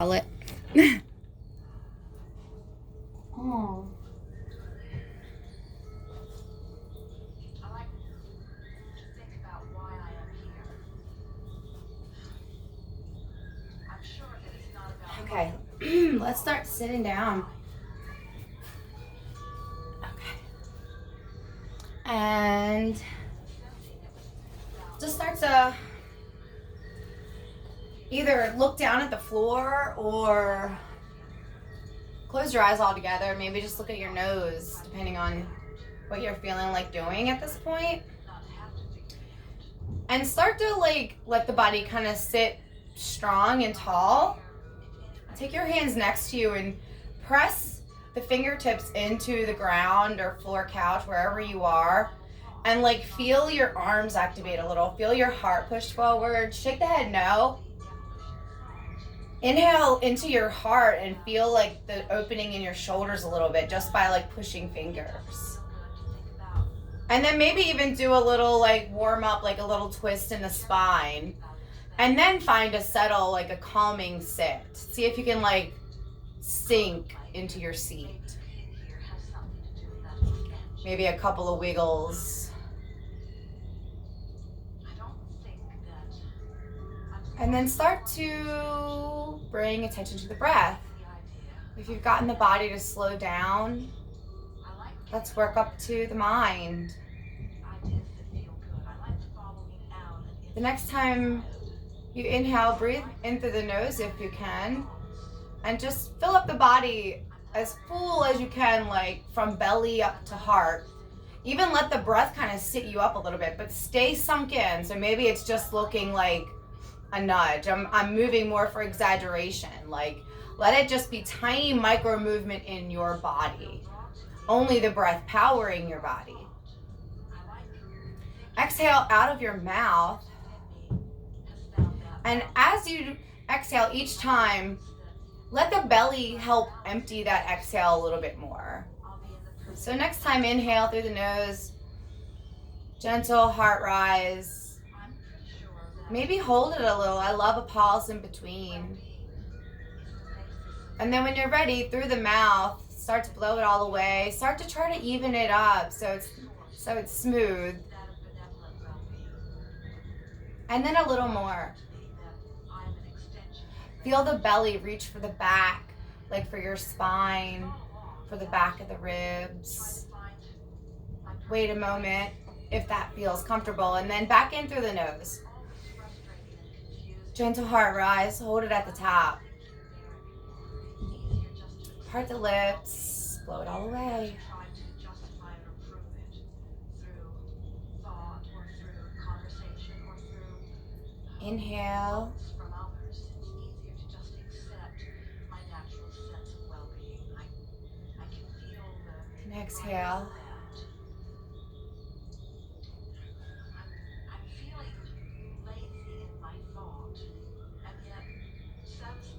It. Oh. Okay, let's start sitting down. Okay. And just start to either look down at the floor or close your eyes altogether. Maybe just look at your nose, depending on what you're feeling like doing at this point. And start to let the body kind of sit strong and tall. Take your hands next to you and press the fingertips into the ground or floor, couch, wherever you are. And feel your arms activate a little. Feel your heart push forward. Shake the head no. Inhale into your heart and feel the opening in your shoulders a little bit just by pushing fingers. And then maybe even do a little warm up, a little twist in the spine. And then find a settle, a calming sit. See if you can sink into your seat. Maybe a couple of wiggles. And then start to bring attention to the breath. If you've gotten the body to slow down, let's work up to the mind. The next time you inhale, breathe in through the nose if you can, and just fill up the body as full as you can, from belly up to heart. Even let the breath kind of sit you up a little bit, but stay sunk in. So maybe it's just looking like a nudge. I'm moving more for exaggeration. Let it just be tiny micro movement in your body. Only the breath powering your body. Exhale out of your mouth. And as you exhale each time, let the belly help empty that exhale a little bit more. So next time, inhale through the nose, gentle heart rise. Maybe hold it a little. I love a pause in between. And then when you're ready, through the mouth, start to blow it all away. Start to try to even it up so it's smooth. And then a little more. Feel the belly reach for the back, for your spine, for the back of the ribs. Wait a moment if that feels comfortable, and then back in through the nose. Gentle heart rise, hold it at the top. Part the lips, blow it all away. Inhale. And exhale.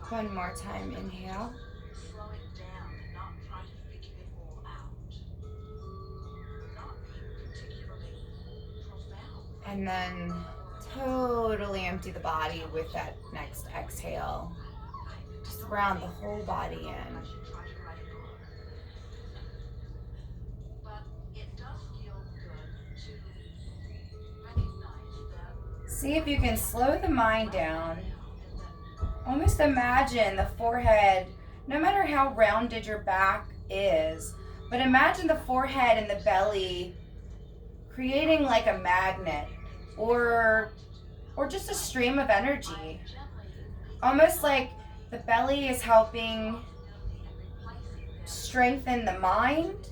One more time, inhale. And then totally empty the body with that next exhale. Just round the whole body in. See if you can slow the mind down. Almost imagine the forehead, no matter how rounded your back is, but imagine the forehead and the belly creating a magnet or just a stream of energy. Almost like the belly is helping strengthen the mind,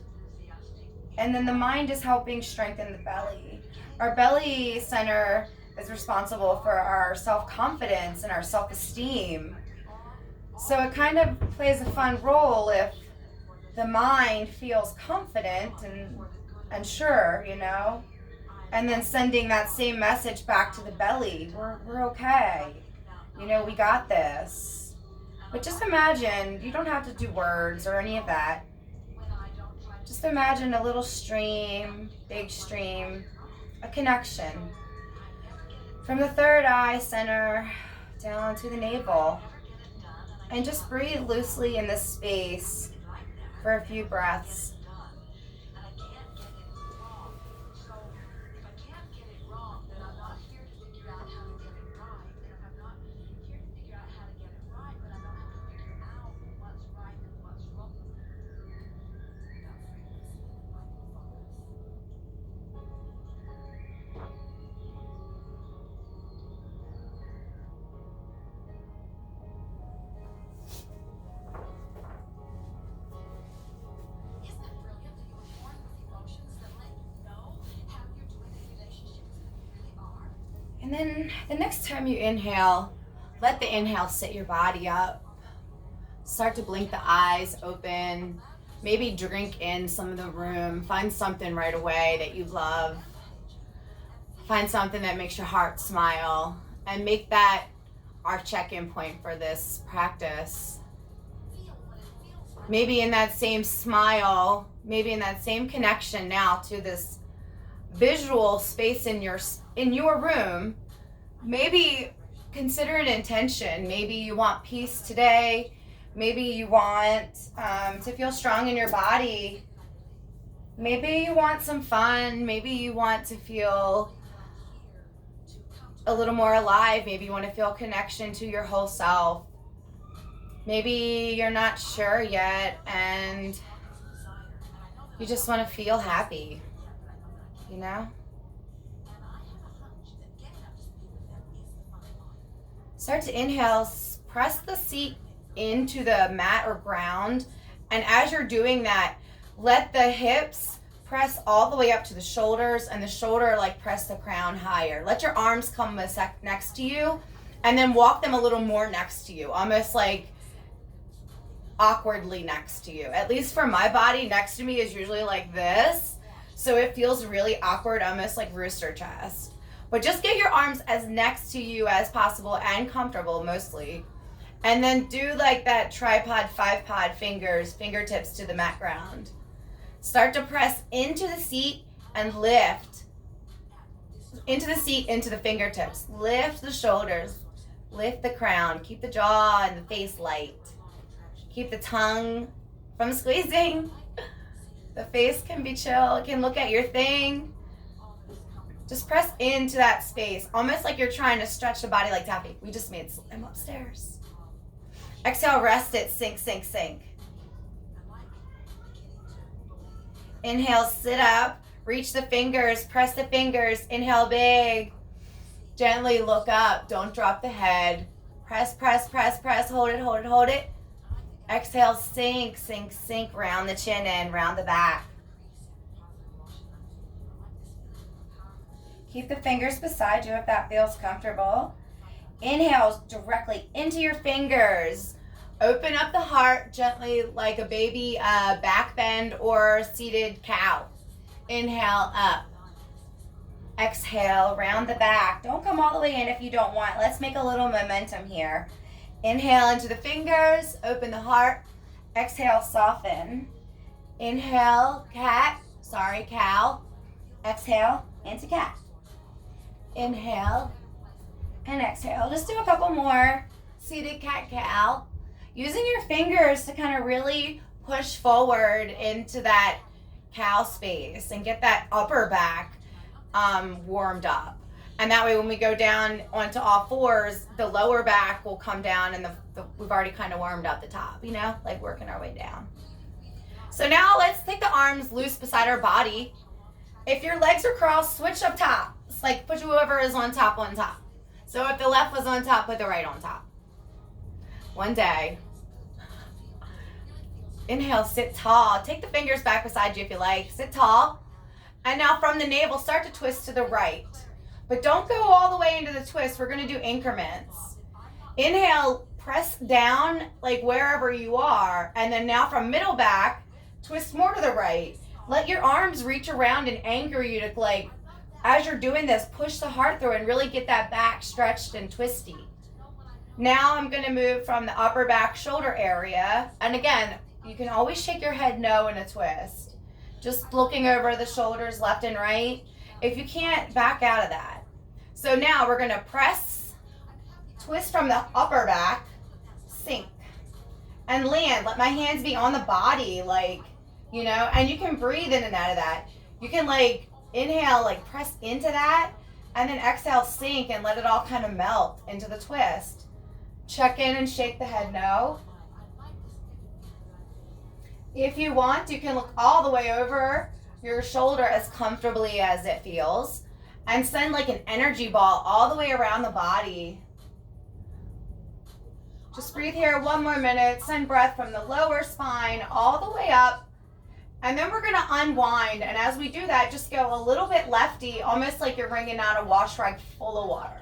and then the mind is helping strengthen the belly. Our belly center is responsible for our self-confidence and our self-esteem. So it kind of plays a fun role if the mind feels confident and sure, and then sending that same message back to the belly. We're okay. We got this. But just imagine, you don't have to do words or any of that. Just imagine a little stream, big stream, a connection. From the third eye center down to the navel. And just breathe loosely in this space for a few breaths. And then the next time you inhale, let the inhale sit your body up. Start to blink the eyes open. Maybe drink in some of the room. Find something right away that you love. Find something that makes your heart smile. And make that our check-in point for this practice. Maybe in that same smile, maybe in that same connection now to this visual space in your room, maybe consider an intention. Maybe you want peace today. Maybe you want to feel strong in your body. Maybe you want some fun. Maybe you want to feel a little more alive. Maybe you want to feel connection to your whole self. Maybe you're not sure yet and you just want to feel happy, you know? Start to inhale, press the seat into the mat or ground, and as you're doing that, let the hips press all the way up to the shoulders and the shoulder like press the crown higher. Let your arms come next to you and then walk them a little more next to you, almost like awkwardly next to you. At least for my body, next to me is usually like this, so it feels really awkward, almost like rooster chest. But just get your arms as next to you as possible and comfortable mostly. And then do like that tripod, 5-pod fingertips to the mat ground. Start to press into the seat and lift. Into the seat, into the fingertips. Lift the shoulders. Lift the crown. Keep the jaw and the face light. Keep the tongue from squeezing. The face can be chill. It can look at your thing. Just press into that space, almost like you're trying to stretch the body like tapping. We just made Slim upstairs. Exhale, rest it, sink, sink, sink. Inhale, sit up, reach the fingers, press the fingers, inhale big. Gently look up, don't drop the head. Press, press, press, press, hold it, hold it, hold it. Exhale, sink, sink, sink, round the chin in, round the back. Keep the fingers beside you if that feels comfortable. Inhale directly into your fingers. Open up the heart gently like a baby back bend or seated cow. Inhale up. Exhale, round the back. Don't come all the way in if you don't want. Let's make a little momentum here. Inhale into the fingers, open the heart. Exhale, soften. Inhale, cow. Exhale, into cat. Inhale and exhale. Just do a couple more. Seated cat-cow. Using your fingers to kind of really push forward into that cow space and get that upper back warmed up. And that way when we go down onto all fours, the lower back will come down and we've already kind of warmed up the top, you know, like working our way down. So now let's take the arms loose beside our body. If your legs are crossed, switch up top. It's like put whoever is on top. So if the left was on top, put the right on top. One day. Inhale, sit tall. Take the fingers back beside you if you like. Sit tall. And now from the navel, start to twist to the right. But don't go all the way into the twist. We're going to do increments. Inhale, press down like wherever you are. And then now from middle back, twist more to the right. Let your arms reach around and anchor you to, like, as you're doing this, push the heart through and really get that back stretched and twisty. Now I'm going to move from the upper back shoulder area. And again, you can always shake your head no in a twist. Just looking over the shoulders left and right. If you can't, back out of that. So now we're going to press, twist from the upper back, sink. and land. Let my hands be on the body, like, you know, and you can breathe in and out of that. You can like inhale, like press into that, and then exhale, sink, and let it all kind of melt into the twist. Check in and shake the head no. If you want, you can look all the way over your shoulder as comfortably as it feels and send like an energy ball all the way around the body. Just breathe here 1 more minute. Send breath from the lower spine all the way up. And then we're going to unwind. And as we do that, just go a little bit lefty, almost like you're wringing out a wash rag full of water.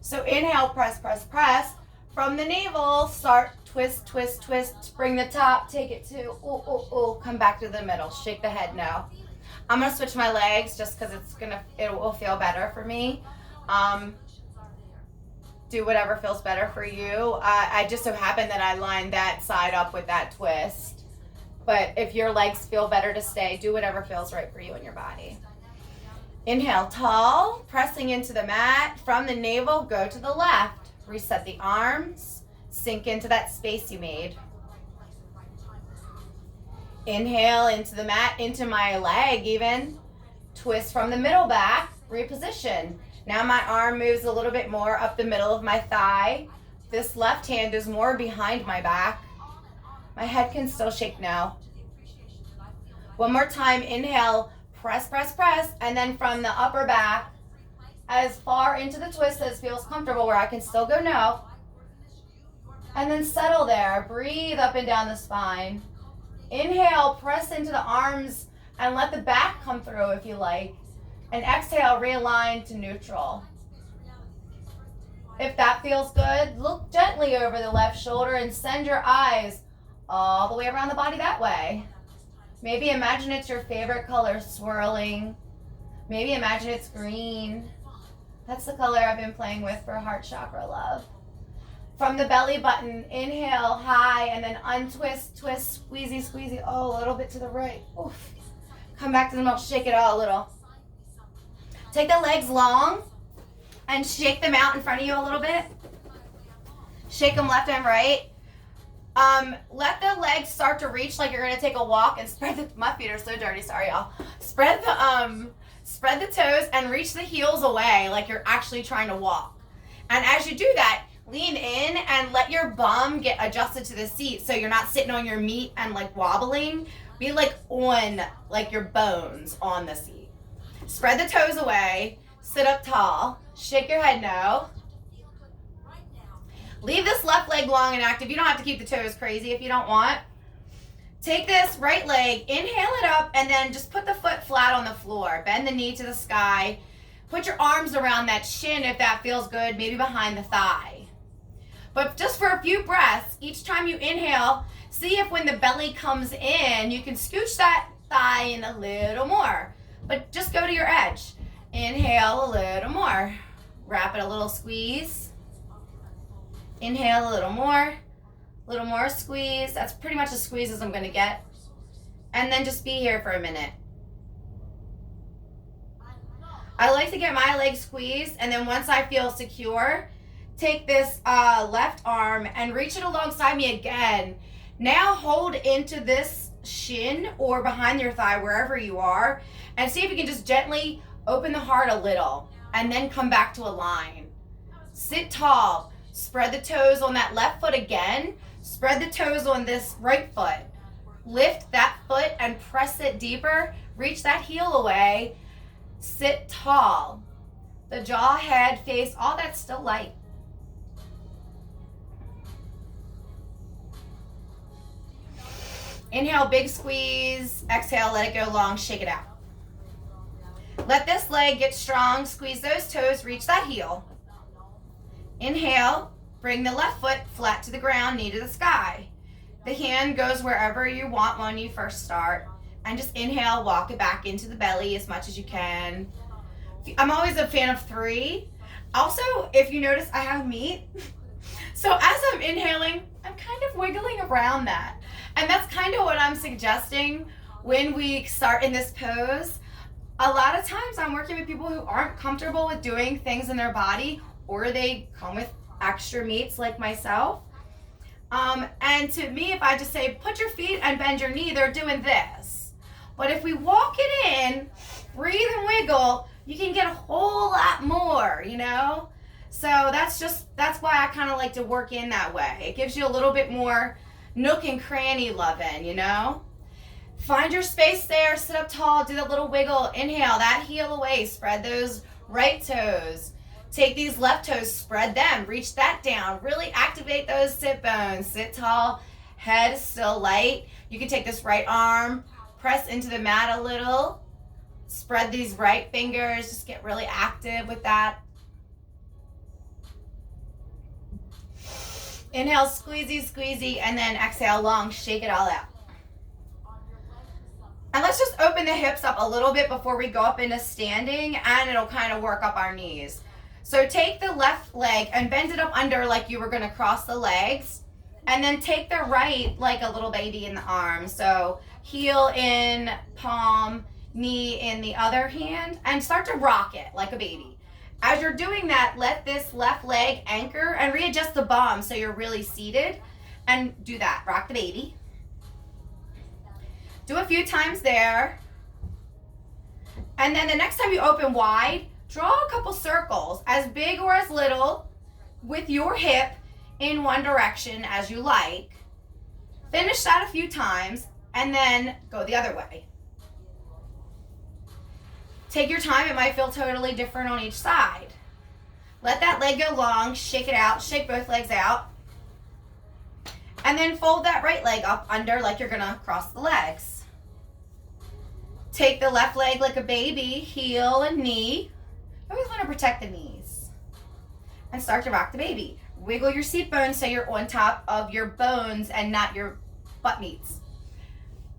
So inhale, press, press, press. From the navel, start, twist, twist, twist. Bring the top, take it to, come back to the middle. Shake the head no. I'm going to switch my legs just because it will feel better for me. Do whatever feels better for you. I just so happen that I lined that side up with that twist. But if your legs feel better to stay, do whatever feels right for you in your body. Inhale, tall, pressing into the mat. From the navel, go to the left. Reset the arms. Sink into that space you made. Inhale into the mat, into my leg even. Twist from the middle back. Reposition. Now my arm moves a little bit more up the middle of my thigh. This left hand is more behind my back. My head can still shake now. One more time, inhale, press, press, press, and then from the upper back, as far into the twist as feels comfortable where I can still go no. And then settle there, breathe up and down the spine. Inhale, press into the arms and let the back come through if you like. And exhale, realign to neutral. If that feels good, look gently over the left shoulder and send your eyes all the way around the body that way. Maybe imagine it's your favorite color swirling. Maybe imagine it's green. That's the color I've been playing with for heart chakra love. From the belly button, inhale high and then untwist, twist, squeezy, squeezy. Oh, a little bit to the right. Oof. Come back to the middle, shake it out a little. Take the legs long and shake them out in front of you a little bit. Shake them left and right. Let the legs start to reach like you're going to take a walk and spread the, my feet are so dirty, sorry y'all. Spread the toes and reach the heels away like you're actually trying to walk. And as you do that, lean in and let your bum get adjusted to the seat so you're not sitting on your meat and like wobbling. Be like on like your bones on the seat. Spread the toes away, sit up tall, shake your head no. Leave this left leg long and active. You don't have to keep the toes crazy if you don't want. Take this right leg, inhale it up, and then just put the foot flat on the floor. Bend the knee to the sky. Put your arms around that shin if that feels good, maybe behind the thigh. But just for a few breaths, each time you inhale, see if when the belly comes in, you can scooch that thigh in a little more. But just go to your edge. Inhale a little more. Wrap it a little squeeze. Inhale a little more squeeze. That's pretty much as squeeze as I'm going to get. And then just be here for a minute. I like to get my leg squeezed, and then once I feel secure, take this left arm and reach it alongside me again. Now hold into this shin or behind your thigh, wherever you are, and see if you can just gently open the heart a little and then come back to a line. Sit tall. Spread the toes on that left foot again. Spread the toes on this right foot. Lift that foot and press it deeper. Reach that heel away. Sit tall. The jaw, head, face, all that's still light. Inhale, big squeeze. Exhale, let it go long, shake it out. Let this leg get strong. Squeeze those toes, reach that heel. Inhale, bring the left foot flat to the ground, knee to the sky. The hand goes wherever you want when you first start. And just inhale, walk it back into the belly as much as you can. I'm always a fan of 3. Also, if you notice, I have meat. So as I'm inhaling, I'm kind of wiggling around that. And that's kind of what I'm suggesting when we start in this pose. A lot of times I'm working with people who aren't comfortable with doing things in their body, or they come with extra meats like myself. And to me, if I just say, put your feet and bend your knee, they're doing this. But if we walk it in, breathe and wiggle, you can get a whole lot more, you know? So that's why I kind of like to work in that way. It gives you a little bit more nook and cranny loving, you know? Find your space there, sit up tall, do that little wiggle, inhale, that heel away, spread those right toes. Take these left toes, spread them, reach that down, really activate those sit bones. Sit tall, head still light. You can take this right arm, press into the mat a little, spread these right fingers, just get really active with that. Inhale, squeezy, squeezy, and then exhale long, shake it all out. And let's just open the hips up a little bit before we go up into standing, and it'll kind of work up our knees. So take the left leg and bend it up under like you were going to cross the legs, and then take the right like a little baby in the arm. So heel in palm, knee in the other hand, and start to rock it like a baby. As you're doing that, let this left leg anchor and readjust the bum so you're really seated, and do that. Rock the baby. Do a few times there. And then the next time you open wide, draw a couple circles, as big or as little, with your hip in one direction as you like. Finish that a few times, and then go the other way. Take your time, it might feel totally different on each side. Let that leg go long, shake it out, shake both legs out. And then fold that right leg up under like you're gonna cross the legs. Take the left leg like a baby, heel and knee. I always want to protect the knees. And start to rock the baby. Wiggle your seat bones so you're on top of your bones and not your butt meats.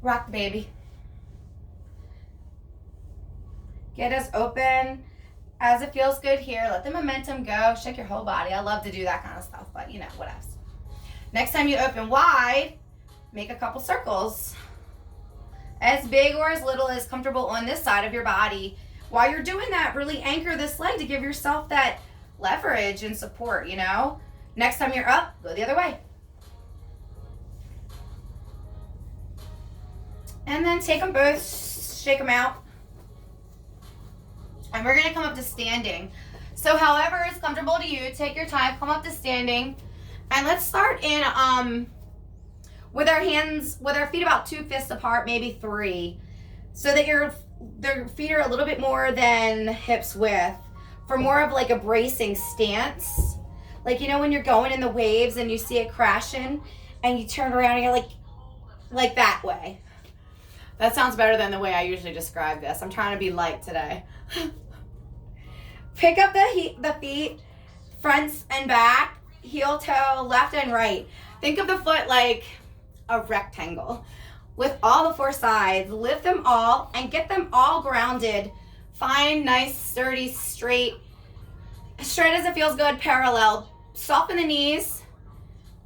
Rock the baby. Get as open as it feels good here. Let the momentum go. Shake your whole body. I love to do that kind of stuff, but you know, what else? Next time you open wide, make a couple circles. As big or as little as comfortable on this side of your body. While you're doing that, really anchor this leg to give yourself that leverage and support, you know? Next time you're up, go the other way. And then take them both, shake them out. And we're gonna come up to standing. So however is comfortable to you, take your time, come up to standing. And let's start in with our hands, with our feet about 2 fists apart, maybe 3, so that your feet are a little bit more than hips width, for more of like a bracing stance. Like, you know, when you're going in the waves and you see it crashing and you turn around and you're like that way. That sounds better than the way I usually describe this. I'm trying to be light today. Pick up the feet, fronts and back, heel toe, left and right. Think of the foot like a rectangle with all the 4 sides. Lift them all and get them all grounded. Find nice, sturdy, straight as it feels good, parallel. Soften the knees,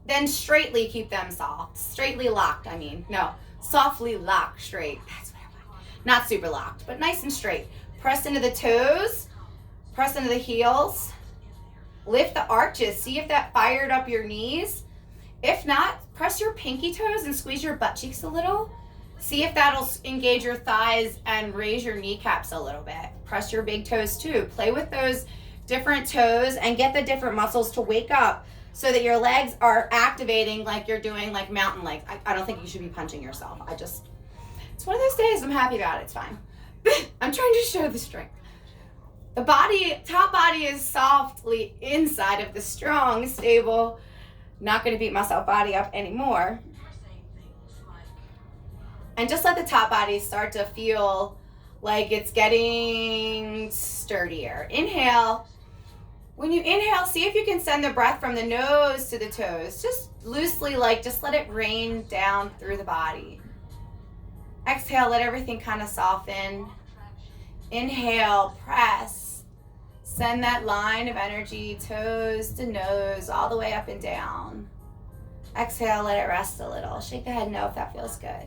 then straightly keep them soft. Straightly locked, I mean. No, softly locked straight. That's what I want. Not super locked, but nice and straight. Press into the toes, press into the heels. Lift the arches. See if that fired up your knees. If not, press your pinky toes and squeeze your butt cheeks a little. See if that'll engage your thighs and raise your kneecaps a little bit. Press your big toes too. Play with those different toes and get the different muscles to wake up so that your legs are activating like you're doing like mountain legs. I don't think you should be punching yourself. It's one of those days. I'm happy about it. It's fine. I'm trying to show the strength. The top body is softly inside of the strong, stable. Not going to beat myself body up anymore. And just let the top body start to feel like it's getting sturdier. Inhale. When you inhale, see if you can send the breath from the nose to the toes. Just loosely, just let it rain down through the body. Exhale, let everything kind of soften. Inhale, press. Send that line of energy, toes to nose, all the way up and down. Exhale, let it rest a little. Shake the head no if that feels good.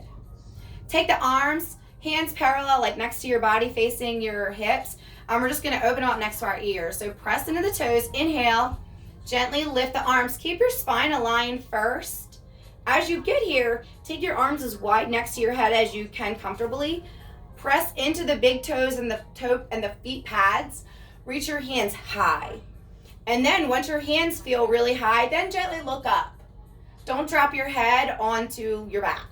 Take the arms, hands parallel, like next to your body, facing your hips. We're just gonna open them up next to our ears. So press into the toes, inhale, gently lift the arms. Keep your spine aligned first. As you get here, take your arms as wide next to your head as you can comfortably. Press into the big toes and the feet pads. Reach your hands high. And then once your hands feel really high, then gently look up. Don't drop your head onto your back.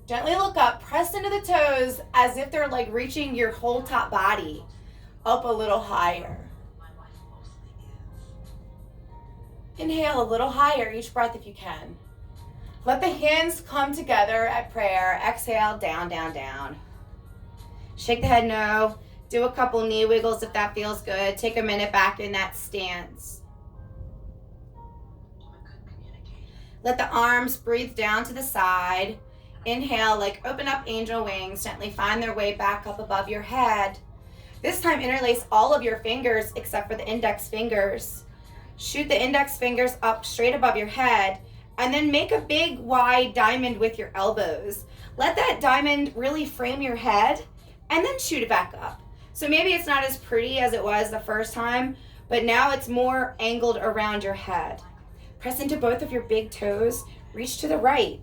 Gently look up, press into the toes as if they're like reaching your whole top body up a little higher. Inhale a little higher each breath if you can. Let the hands come together at prayer. Exhale, down, down, down. Shake the head no. Do a couple knee wiggles if that feels good. Take a minute back in that stance. Let the arms breathe down to the side. Inhale, like open up angel wings. Gently find their way back up above your head. This time interlace all of your fingers except for the index fingers. Shoot the index fingers up straight above your head. And then make a big wide diamond with your elbows. Let that diamond really frame your head and then shoot it back up. So maybe it's not as pretty as it was the first time, but now it's more angled around your head. Press into both of your big toes. Reach to the right.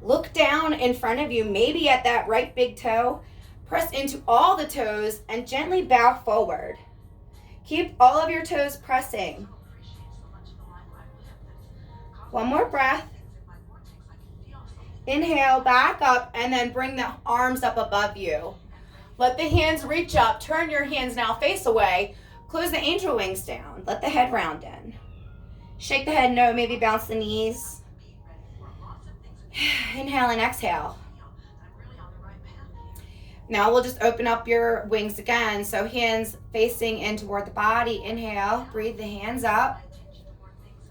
Look down in front of you, maybe at that right big toe. Press into all the toes and gently bow forward. Keep all of your toes pressing. One more breath. Inhale, back up, and then bring the arms up above you. Let the hands reach up. Turn your hands now face away. Close the angel wings down. Let the head round in. Shake the head no, maybe bounce the knees. Inhale and exhale. Now we'll just open up your wings again. So hands facing in toward the body. Inhale, breathe the hands up.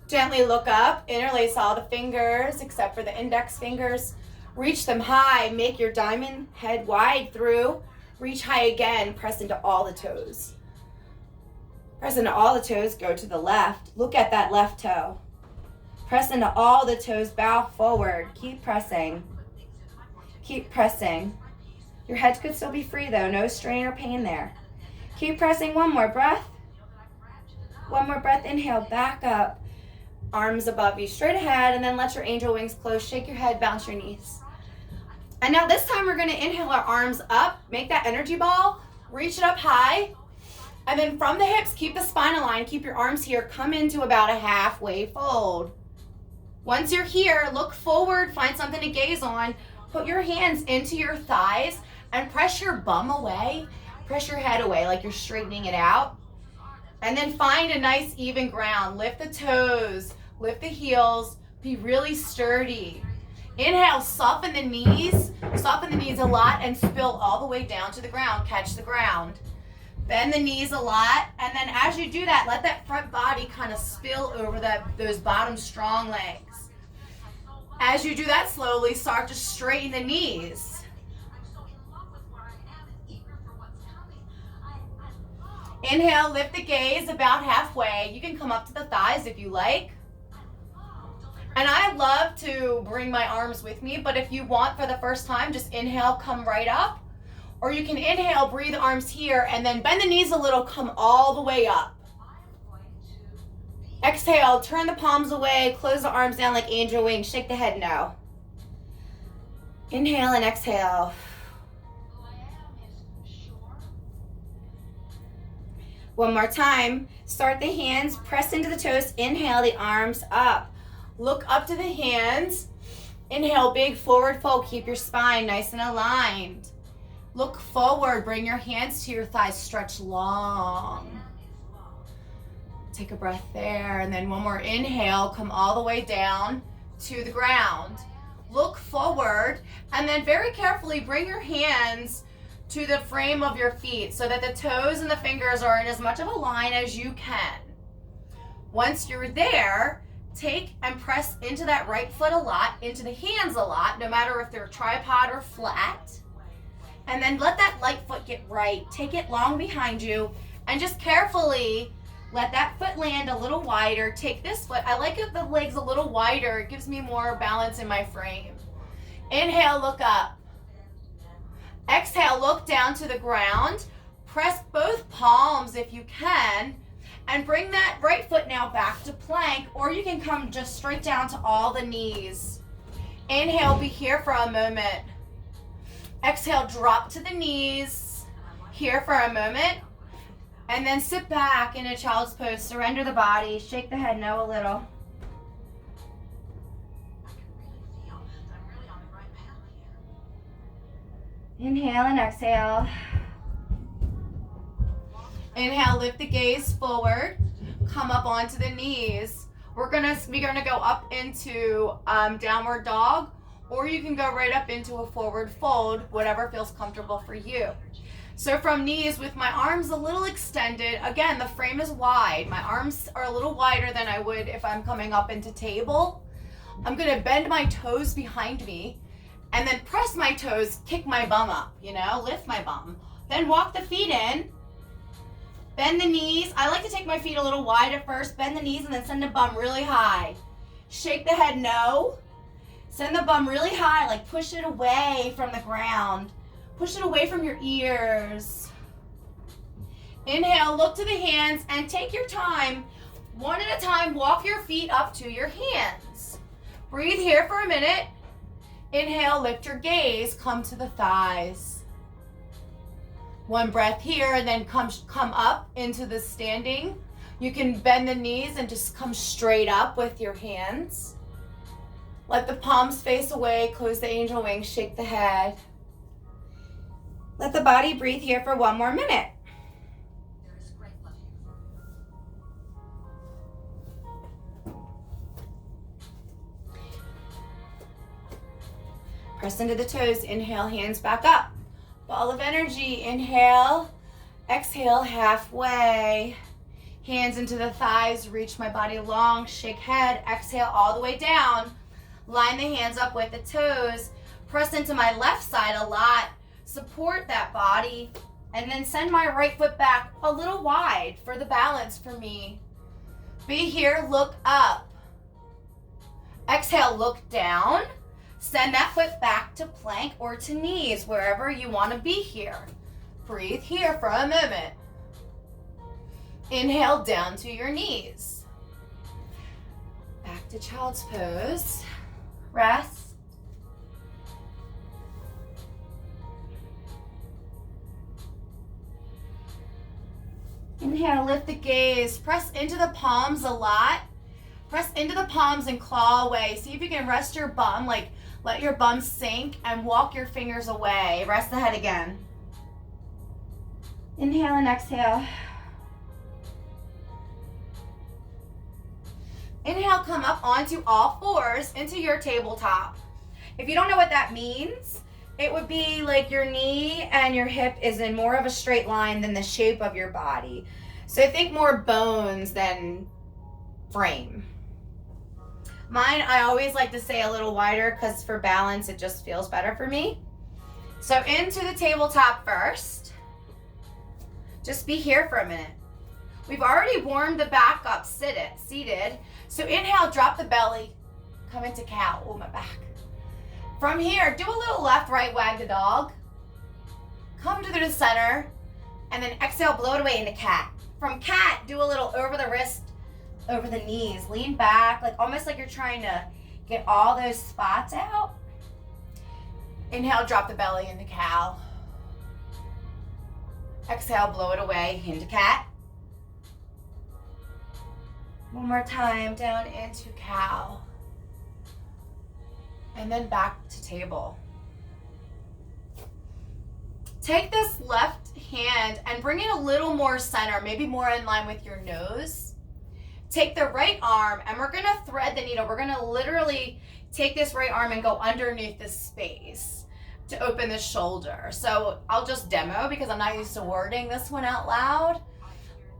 Gently look up, interlace all the fingers except for the index fingers. Reach them high, make your diamond head wide through. Reach high again, press into all the toes. Press into all the toes, go to the left. Look at that left toe. Press into all the toes, bow forward. Keep pressing. Keep pressing. Your head could still be free though, no strain or pain there. Keep pressing, one more breath. One more breath, inhale, back up. Arms above you, straight ahead, and then let your angel wings close. Shake your head, bounce your knees. And now this time we're gonna inhale our arms up, make that energy ball, reach it up high, and then from the hips, keep the spine aligned, keep your arms here, come into about a halfway fold. Once you're here, look forward, find something to gaze on, put your hands into your thighs, and press your bum away, press your head away like you're straightening it out. And then find a nice even ground. Lift the toes, lift the heels, be really sturdy. Inhale, soften the knees a lot and spill all the way down to the ground, catch the ground. Bend the knees a lot, and then as you do that, let that front body kind of spill over those bottom strong legs. As you do that slowly, start to straighten the knees. Inhale, lift the gaze about halfway. You can come up to the thighs if you like. And I love to bring my arms with me, but if you want for the first time, just inhale, come right up. Or you can inhale, breathe arms here, and then bend the knees a little, come all the way up. Exhale, turn the palms away, close the arms down like angel wings, shake the head no. Inhale and exhale. One more time, start the hands, press into the toes, inhale the arms up. Look up to the hands, inhale, big forward fold, keep your spine nice and aligned. Look forward, bring your hands to your thighs, stretch long. Take a breath there, and then one more inhale, come all the way down to the ground. Look forward, and then very carefully bring your hands to the frame of your feet so that the toes and the fingers are in as much of a line as you can. Once you're there, take and press into that right foot a lot, into the hands a lot, no matter if they're tripod or flat. And then let that light foot get right. Take it long behind you and just carefully let that foot land a little wider. Take this foot. I like it the legs a little wider. It gives me more balance in my frame. Inhale, look up. Exhale, look down to the ground. Press both palms if you can. And bring that right foot now back to plank, or you can come just straight down to all the knees. Inhale, be here for a moment. Exhale, drop to the knees, here for a moment. And then sit back in a child's pose. Surrender the body, shake the head no a little. Inhale and exhale. Inhale, lift the gaze forward. Come up onto the knees. We're gonna go up into downward dog, or you can go right up into a forward fold, whatever feels comfortable for you. So from knees, with my arms a little extended, again, the frame is wide. My arms are a little wider than I would if I'm coming up into table. I'm gonna bend my toes behind me and then press my toes, kick my bum up, lift my bum. Then walk the feet in, bend the knees. I like to take my feet a little wide at first, bend the knees and then send the bum really high. Shake the head no. Send the bum really high, like push it away from the ground. Push it away from your ears. Inhale, look to the hands and take your time. One at a time, walk your feet up to your hands. Breathe here for a minute. Inhale, lift your gaze, come to the thighs. One breath here and then come up into the standing. You can bend the knees and just come straight up with your hands. Let the palms face away, close the angel wings, shake the head. Let the body breathe here for one more minute. Press into the toes, inhale, hands back up. Ball of energy, inhale, exhale, halfway. Hands into the thighs, reach my body long, shake head, exhale all the way down. Line the hands up with the toes. Press into my left side a lot. Support that body. And then send my right foot back a little wide for the balance for me. Be here, look up. Exhale, look down. Send that foot back to plank or to knees, wherever you want to be here. Breathe here for a moment. Inhale down to your knees. Back to child's pose. Rest. Inhale, lift the gaze. Press into the palms a lot. Press into the palms and claw away. See if you can rest your bum, like let your bum sink and walk your fingers away. Rest the head again. Inhale and exhale. Inhale, come up onto all fours into your tabletop. If you don't know what that means, it would be like your knee and your hip is in more of a straight line than the shape of your body. So think more bones than frame. Mine, I always like to say a little wider because for balance, it just feels better for me. So into the tabletop first. Just be here for a minute. We've already warmed the back up seated. So inhale, drop the belly, come into cow. Oh, my back. From here, do a little left, right, wag the dog. Come to the center, and then exhale, blow it away into cat. From cat, do a little over the wrist, over the knees. Lean back, like almost like you're trying to get all those spots out. Inhale, drop the belly into cow. Exhale, blow it away into cat. One more time, down into cow. And then back to table. Take this left hand and bring it a little more center, maybe more in line with your nose. Take the right arm and we're gonna thread the needle. We're gonna literally take this right arm and go underneath this space to open the shoulder. So I'll just demo because I'm not used to wording this one out loud,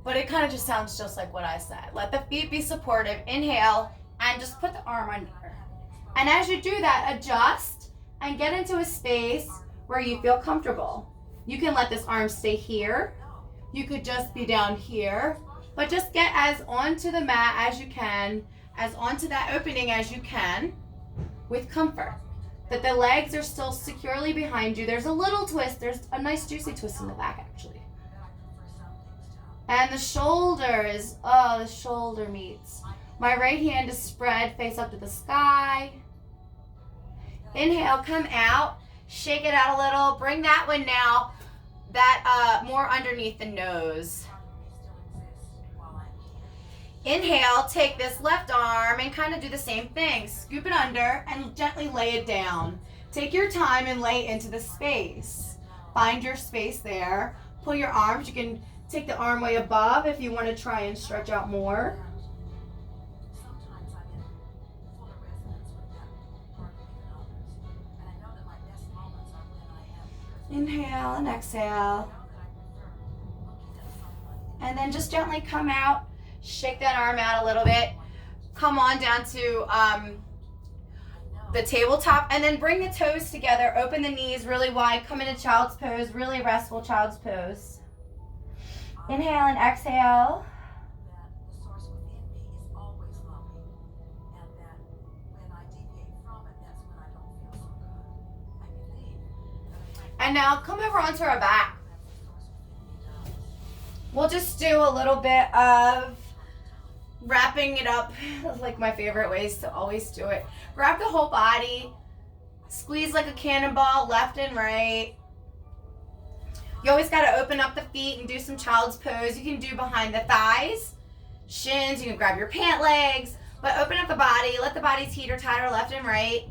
but it kind of just sounds just like what I said. Let the feet be supportive. Inhale and just put the arm under. And as you do that, adjust and get into a space where you feel comfortable. You can let this arm stay here. You could just be down here, but just get as onto the mat as you can, as onto that opening as you can with comfort. That the legs are still securely behind you. There's a little twist. There's a nice juicy twist in the back actually. And the shoulders, oh, the shoulder meets. My right hand is spread, face up to the sky. Inhale, come out, shake it out a little. Bring that one now, that more underneath the nose. Inhale, take this left arm and kind of do the same thing. Scoop it under and gently lay it down. Take your time and lay into the space. Find your space there. Pull your arms. You can take the arm way above if you want to try and stretch out more. Inhale and exhale. And then just gently come out. Shake that arm out a little bit. Come on down to the tabletop and then bring the toes together. Open the knees really wide. Come into child's pose, really restful child's pose. Inhale and exhale. And now come over onto our back. We'll just do a little bit of wrapping it up, like my favorite ways to always do it. Grab the whole body, squeeze like a cannonball, left and right. You always got to open up the feet and do some child's pose. You can do behind the thighs, shins, you can grab your pant legs, but open up the body, let the body teeter totter left and right.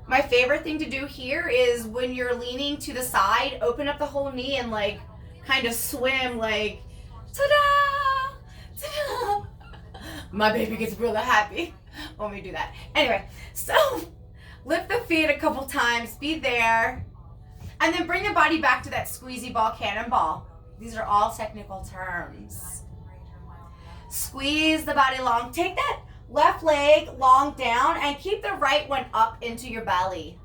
My favorite thing to do here is when you're leaning to the side, open up the whole knee and like kind of swim like, ta-da, ta-da. My baby gets really happy when we do that. Anyway, so lift the feet a couple times, be there, and then bring the body back to that squeezy ball cannonball. These are all technical terms. Squeeze the body long. Take that left leg long down and keep the right one up into your belly.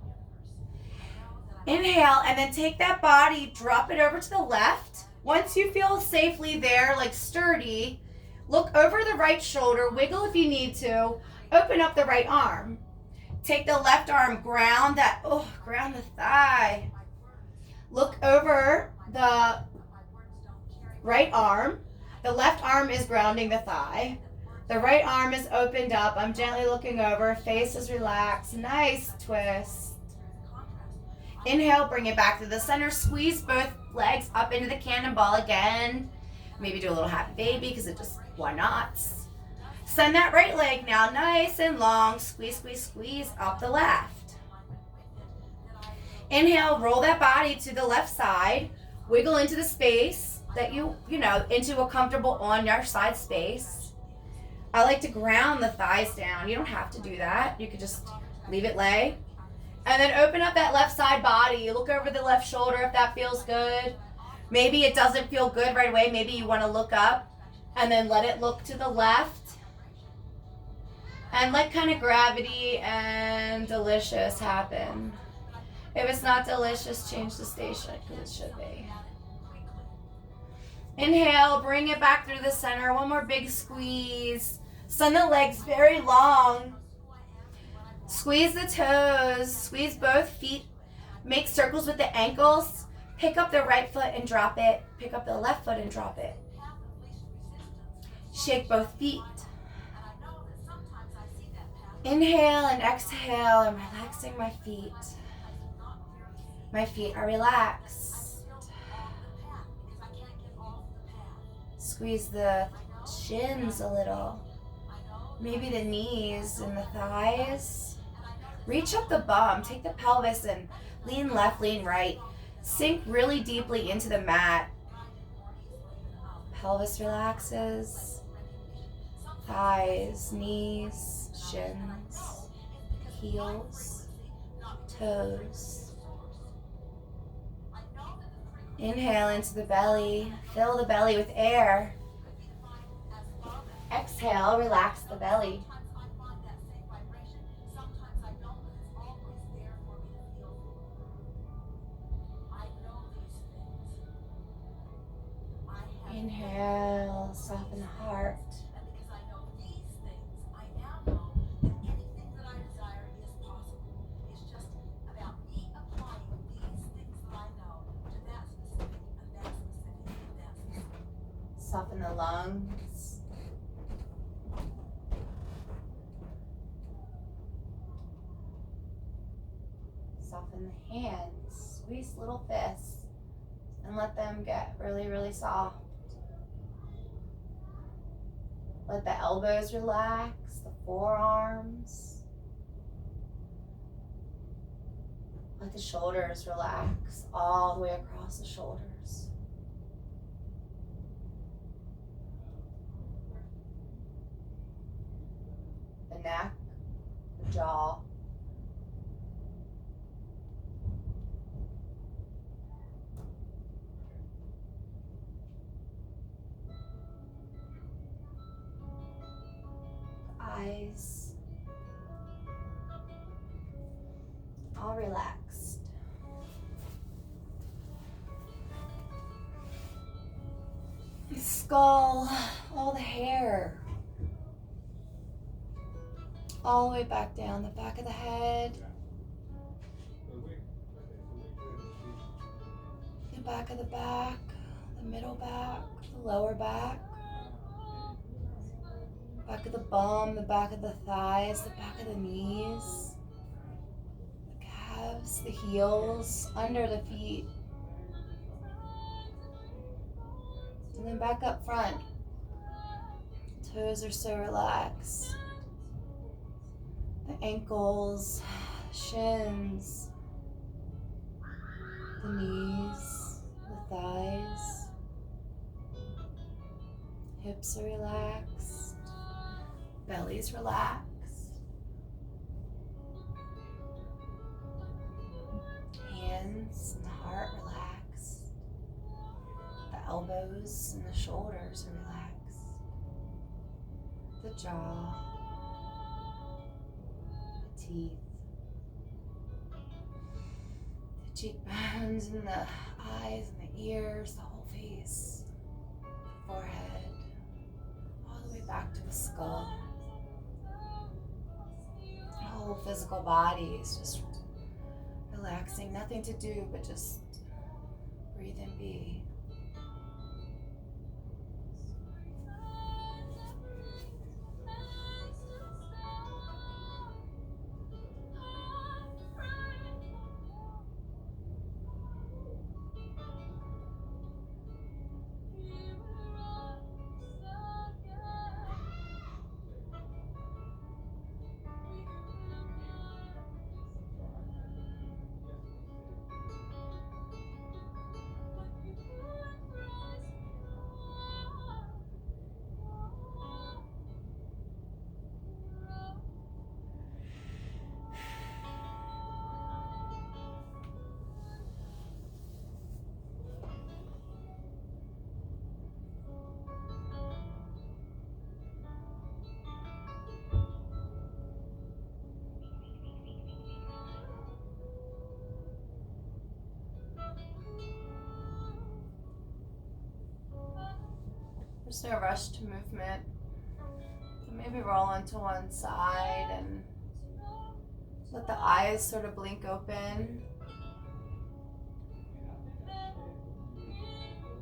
Inhale and then take that body, drop it over to the left. Once you feel safely there, like sturdy, look over the right shoulder, wiggle if you need to, open up the right arm. Take the left arm, ground the thigh. Look over the right arm. The left arm is grounding the thigh. The right arm is opened up. I'm gently looking over. Face is relaxed. Nice twist. Inhale, bring it back to the center. Squeeze both legs up into the cannonball again. Maybe do a little happy baby because it just, why not? Send that right leg now nice and long. Squeeze, squeeze, squeeze up the left. Inhale, roll that body to the left side. Wiggle into the space that into a comfortable on your side space. I like to ground the thighs down. You don't have to do that. You could just leave it lay. And then open up that left side body. Look over the left shoulder if that feels good. Maybe it doesn't feel good right away. Maybe you want to look up and then let it look to the left. And let kind of gravity and delicious happen. If it's not delicious, change the station because it should be. Inhale, bring it back through the center. One more big squeeze. Send the legs very long. Squeeze the toes. Squeeze both feet. Make circles with the ankles. Pick up the right foot and drop it. Pick up the left foot and drop it. Shake both feet. Inhale and exhale. I'm relaxing my feet. My feet are relaxed. Squeeze the shins a little. Maybe the knees and the thighs. Reach up the bum. Take the pelvis and lean left, lean right. Sink really deeply into the mat. Pelvis relaxes. Thighs, knees, shins, heels, toes. Inhale into the belly. Fill the belly with air. Exhale, relax the belly. Inhale, soften the heart. Soften the lungs. Soften the hands. Squeeze little fists and let them get really, really soft. Let the elbows relax, the forearms. Let the shoulders relax all the way across the shoulders. The neck, the jaw. Eyes, all relaxed. The skull, all the hair, all the way back down the back of the head, the back of the back, the middle back, the lower back. Back of the bum, the back of the thighs, the back of the knees, the calves, the heels, under the feet. And then back up front. Toes are so relaxed. The ankles, shins, the knees, the thighs. Hips are relaxed. Belly's relaxed. Hands and the heart relaxed. The elbows and the shoulders are relaxed. The jaw, the teeth, the cheekbones and the eyes and the ears, the whole face, the forehead, all the way back to the skull. The whole physical body is just relaxing, nothing to do but just breathe and be. There's no rush to movement. So maybe roll into one side and let the eyes sort of blink open.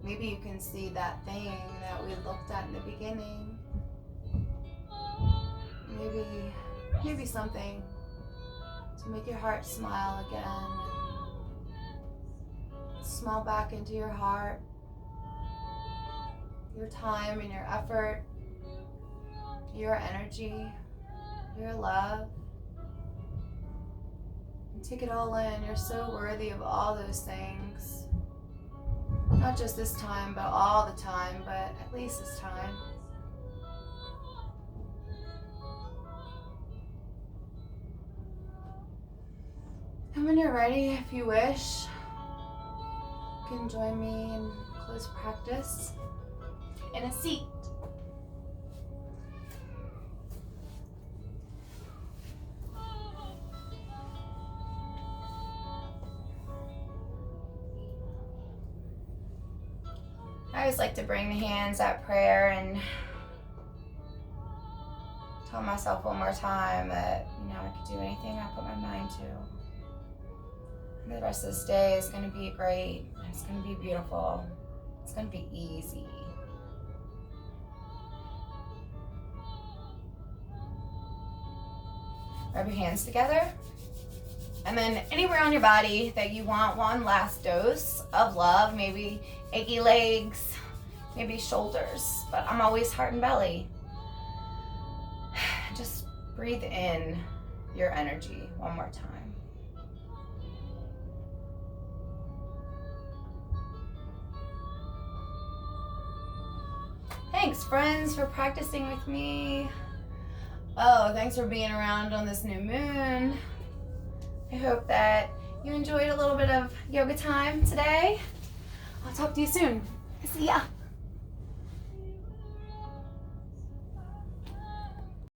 Maybe you can see that thing that we looked at in the beginning. Maybe something to make your heart smile again. Smile back into your heart. Your time and your effort, your energy, your love. And take it all in. You're so worthy of all those things. Not just this time, but all the time, but at least this time. And when you're ready, if you wish, you can join me in close practice. In a seat. I always like to bring the hands at prayer and tell myself one more time that, I could do anything I put my mind to. And the rest of this day is going to be great. It's going to be beautiful. It's going to be easy. Rub your hands together. And then anywhere on your body that you want one last dose of love, maybe achy legs, maybe shoulders, but I'm always heart and belly. Just breathe in your energy one more time. Thanks, friends, for practicing with me. Oh, thanks for being around on this new moon. I hope that you enjoyed a little bit of yoga time today. I'll talk to you soon. See ya.